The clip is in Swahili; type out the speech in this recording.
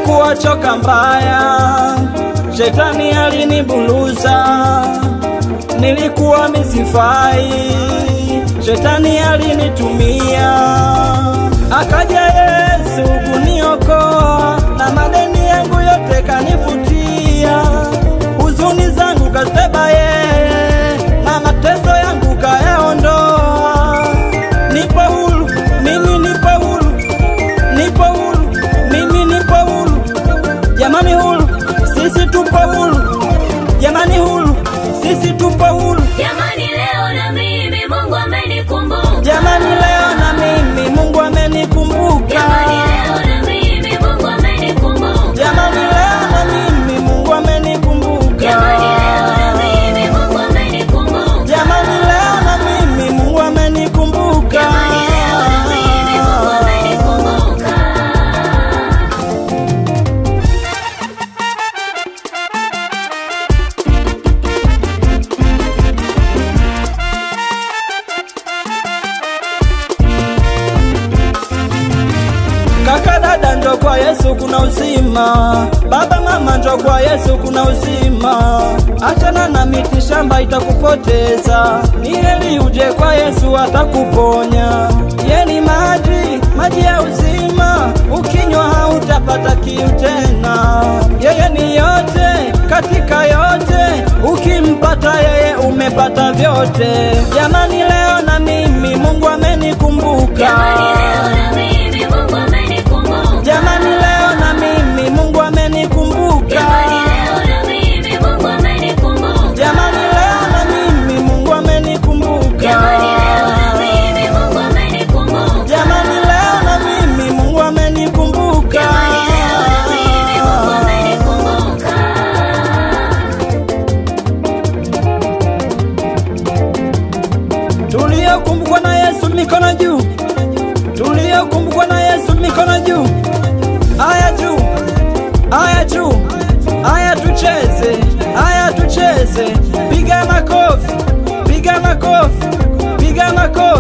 nilikuwa choka mbaya, shetani alinibuluza. Nilikuwa misifai, shetani alinitumia. Akaja Yesu kuniokoa, na madeni yangu yote kanifutia. Huzuni zangu kazibeba yeye, na mateso yangu kayaondoa. Nipo huru, mimi nipo huru, nipo huru, mimi nipo huru. Jamani huru, sisi tupo huru. Jamani huru, sisi tupo huru. Jamani leo na mimi Mungu amenikumbuka. Jamani leo na mimi Mungu amenikumbuka. Jamani leo na mimi Mungu amenikumbuka. Jamani leo na mimi Mungu amenikumbuka. Jamani leo na mimi Mungu amenikumbuka. Jamani leo na mimi Mungu amenikumbuka. Jamani leo na mimi Mungu amenikumbuka. Kaka dada njoo kwa Yesu kuna uzima. Baba mama njoo kwa Yesu kuna uzima. Achana na miti shamba itakupoteza. Ni heri uje kwa Yesu atakuponya. Yeye ni maji ya uzima. Ukinywa hautapata kiu tena. Yeye ni yote katika yote. Ukimpata yeye umepata vyote. Jamani leo na mimi Mungu amenikumbuka. Jamani leo na mimi Mungu amenikumbuka. Jamani leo na mimi Mungu amenikumbuka. Jamani leo na mimi Mungu amenikumbuka. Jamani leo na mimi Mungu amenikumbuka. Jamani leo na mimi Mungu amenikumbuka. Jamani leo na mimi Mungu amenikumbuka. Jamani leo na mimi Mungu amenikumbuka. Tuliokumbukwa na Yesu mikono juu. Tuliokumbukwa na Yesu mikono juu. Aya juu. Aya juu. Aya tucheze. Aya tucheze. Piga makofi. Piga makofi. Piga makofi.